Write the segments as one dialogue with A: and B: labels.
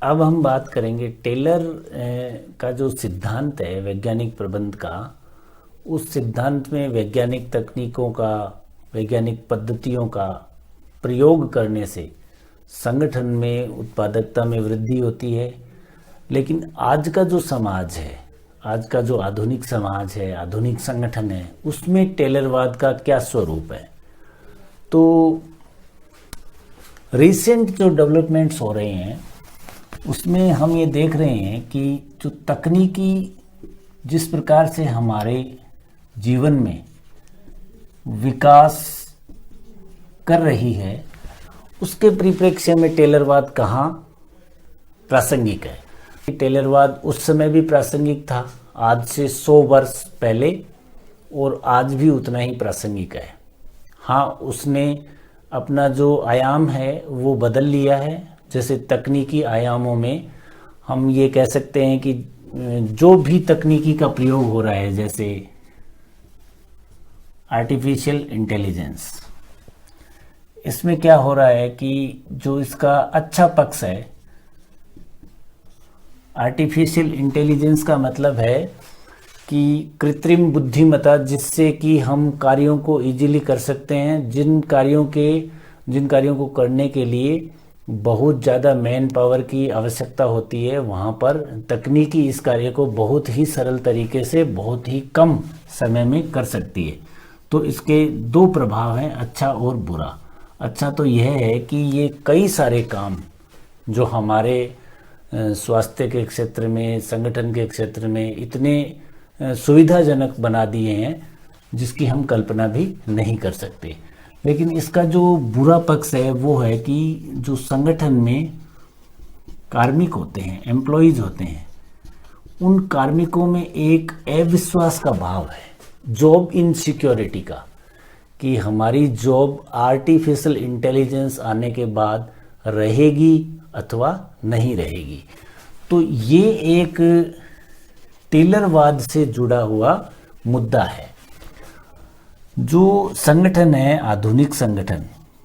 A: अब हम बात करेंगे टेलर का जो सिद्धांत है वैज्ञानिक प्रबंध का। उस सिद्धांत में वैज्ञानिक तकनीकों का, वैज्ञानिक पद्धतियों का प्रयोग करने से संगठन में उत्पादकता में वृद्धि होती है। लेकिन आज का जो समाज है, आज का जो आधुनिक समाज है, आधुनिक संगठन है, उसमें टेलरवाद का क्या स्वरूप है? तो रिसेंट जो डेवलपमेंट्स हो रहे हैं उसमें हम ये देख रहे हैं कि जो तकनीकी जिस प्रकार से हमारे जीवन में विकास कर रही है, उसके परिप्रेक्ष्य में टेलरवाद कहाँ प्रासंगिक है। टेलरवाद उस समय भी प्रासंगिक था, आज से 100 वर्ष पहले, और आज भी उतना ही प्रासंगिक है। हाँ, उसने अपना जो आयाम है वो बदल लिया है। जैसे तकनीकी आयामों में हम ये कह सकते हैं कि जो भी तकनीकी का प्रयोग हो रहा है, जैसे आर्टिफिशियल इंटेलिजेंस, इसमें क्या हो रहा है कि जो इसका अच्छा पक्ष है, आर्टिफिशियल इंटेलिजेंस का मतलब है कि कृत्रिम बुद्धिमत्ता, जिससे कि हम कार्यों को इजीली कर सकते हैं। जिन कार्यों को करने के लिए बहुत ज़्यादा मैन पावर की आवश्यकता होती है, वहाँ पर तकनीकी इस कार्य को बहुत ही सरल तरीके से बहुत ही कम समय में कर सकती है। तो इसके दो प्रभाव हैं, अच्छा और बुरा। अच्छा तो यह है कि ये कई सारे काम जो हमारे स्वास्थ्य के क्षेत्र में, संगठन के क्षेत्र में इतने सुविधाजनक बना दिए हैं जिसकी हम कल्पना भी नहीं कर सकते। लेकिन इसका जो बुरा पक्ष है वो है कि जो संगठन में कार्मिक होते हैं, एम्प्लॉइज होते हैं, उन कार्मिकों में एक अविश्वास का भाव है, जॉब इनसिक्योरिटी का, कि हमारी जॉब आर्टिफिशियल इंटेलिजेंस आने के बाद रहेगी अथवा नहीं रहेगी। तो ये एक टेलरवाद से जुड़ा हुआ मुद्दा है। जो संगठन है, आधुनिक संगठन,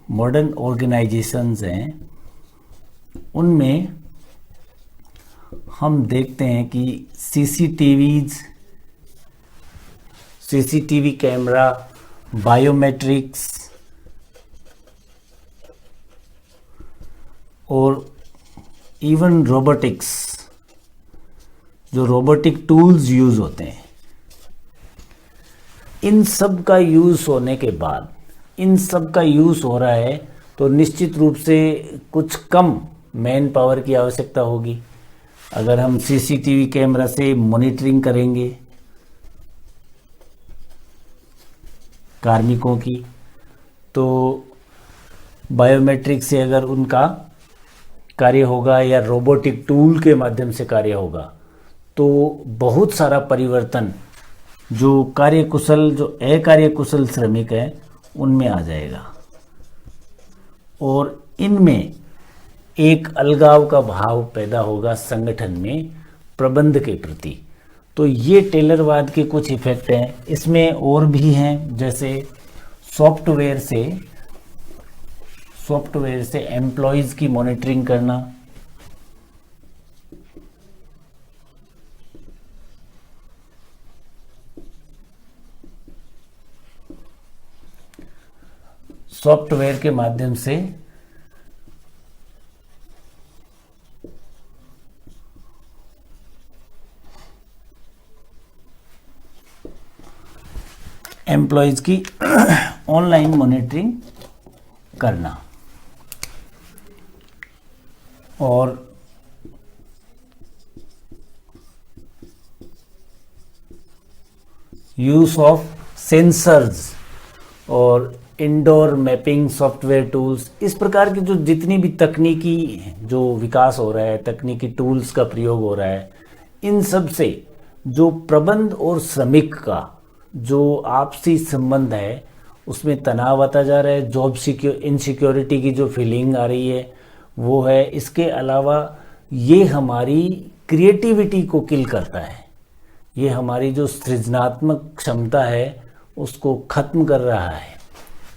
A: मॉडर्न ऑर्गेनाइजेशंस हैं, उनमें हम देखते हैं कि सीसीटीवी कैमरा, बायोमेट्रिक्स और इवन रोबोटिक्स, जो रोबोटिक टूल्स यूज होते हैं, इन सब का यूज़ होने के बाद, इन सब का यूज़ हो रहा है तो निश्चित रूप से कुछ कम मैन पावर की आवश्यकता होगी। अगर हम सीसीटीवी कैमरा से मॉनिटरिंग करेंगे कार्मिकों की, तो बायोमेट्रिक से अगर उनका कार्य होगा या रोबोटिक टूल के माध्यम से कार्य होगा, तो बहुत सारा परिवर्तन जो कार्यकुशल, जो अकार्यकुशल श्रमिक हैं, उनमें आ जाएगा और इनमें एक अलगाव का भाव पैदा होगा संगठन में प्रबंध के प्रति। तो ये टेलरवाद के कुछ इफेक्ट हैं। इसमें और भी हैं, जैसे सॉफ्टवेयर से एम्प्लॉयज़ की मॉनिटरिंग करना, सॉफ्टवेयर के माध्यम से एम्प्लॉयज की ऑनलाइन मॉनिटरिंग करना, और यूज ऑफ सेंसर्स और इंडोर मैपिंग सॉफ्टवेयर टूल्स। इस प्रकार की जो जितनी भी तकनीकी जो विकास हो रहा है, तकनीकी टूल्स का प्रयोग हो रहा है, इन सब से जो प्रबंध और श्रमिक का जो आपसी संबंध है उसमें तनाव आता जा रहा है। जॉब इनसिक्योरिटी की जो फीलिंग आ रही है वो है। इसके अलावा ये हमारी क्रिएटिविटी को किल करता है, ये हमारी जो सृजनात्मक क्षमता है उसको खत्म कर रहा है।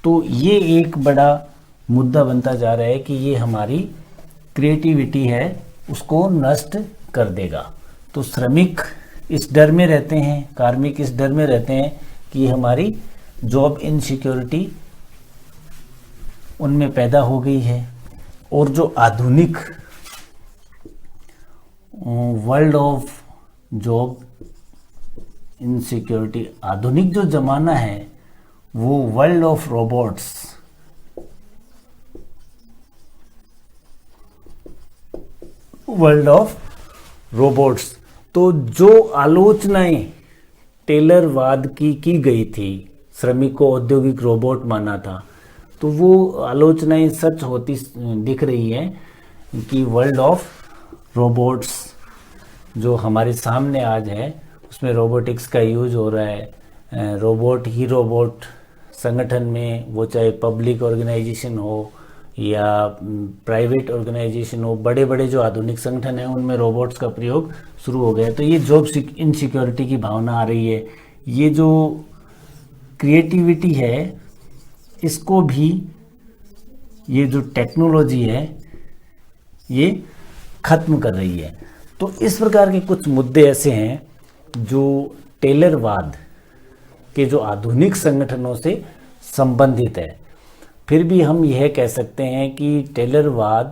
A: तो ये एक बड़ा मुद्दा बनता जा रहा है कि ये हमारी क्रिएटिविटी है उसको नष्ट कर देगा। तो श्रमिक इस डर में रहते हैं, कार्मिक इस डर में रहते हैं कि हमारी जॉब इनसिक्योरिटी उनमें पैदा हो गई है। और जो आधुनिक वर्ल्ड ऑफ जॉब इनसिक्योरिटी, आधुनिक जो जमाना है वो world of robots, world of robots. तो जो आलोचनाएं टेलरवाद की गई थी, श्रमिक को औद्योगिक रोबोट माना था, तो वो आलोचनाएं सच होती दिख रही हैं कि वर्ल्ड ऑफ रोबोट्स जो हमारे सामने आज है उसमें रोबोटिक्स का यूज हो रहा है। रोबोट ही रोबोट संगठन में, वो चाहे पब्लिक ऑर्गेनाइजेशन हो या प्राइवेट ऑर्गेनाइजेशन हो, बड़े बड़े जो आधुनिक संगठन हैं उनमें रोबोट्स का प्रयोग शुरू हो गया। तो ये जॉब इनसिक्योरिटी की भावना आ रही है। ये जो क्रिएटिविटी है इसको भी ये जो टेक्नोलॉजी है ये खत्म कर रही है। तो इस प्रकार के कुछ मुद्दे ऐसे हैं जो टेलरवाद के जो आधुनिक संगठनों से संबंधित है। फिर भी हम यह कह सकते हैं कि टेलरवाद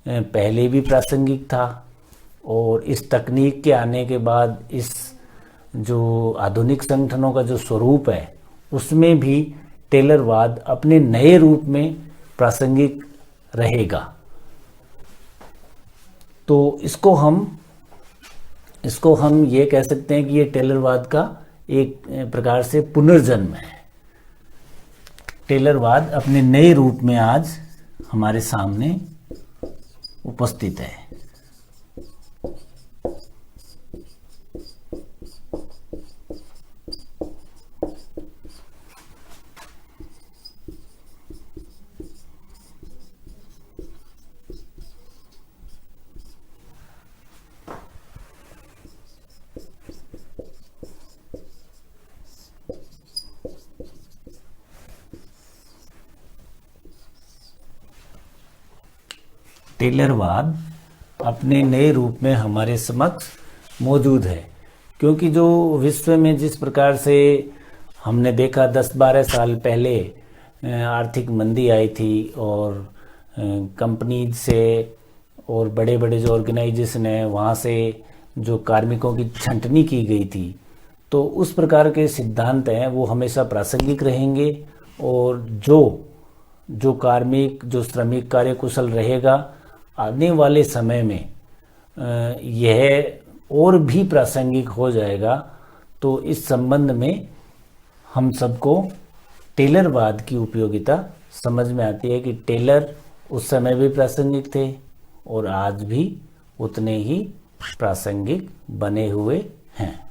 A: पहले भी प्रासंगिक था और इस तकनीक के आने के बाद इस जो आधुनिक संगठनों का जो स्वरूप है उसमें भी टेलरवाद अपने नए रूप में प्रासंगिक रहेगा। तो इसको हम ये कह सकते हैं कि ये टेलरवाद का एक प्रकार से पुनर्जन्म है। टेलरवाद अपने नए रूप में आज हमारे सामने उपस्थित है। टेलरवाद अपने नए रूप में हमारे समक्ष मौजूद है, क्योंकि जो विश्व में जिस प्रकार से हमने देखा 10-12 साल पहले आर्थिक मंदी आई थी और कंपनीज से और बड़े बड़े जो ऑर्गेनाइजेशन है वहाँ से जो कार्मिकों की छंटनी की गई थी, तो उस प्रकार के सिद्धांत हैं वो हमेशा प्रासंगिक रहेंगे। और जो कार्मिक, जो श्रमिक कार्यकुशल रहेगा, आने वाले समय में यह और भी प्रासंगिक हो जाएगा। तो इस संबंध में हम सबको टेलरवाद की उपयोगिता समझ में आती है कि टेलर उस समय भी प्रासंगिक थे और आज भी उतने ही प्रासंगिक बने हुए हैं।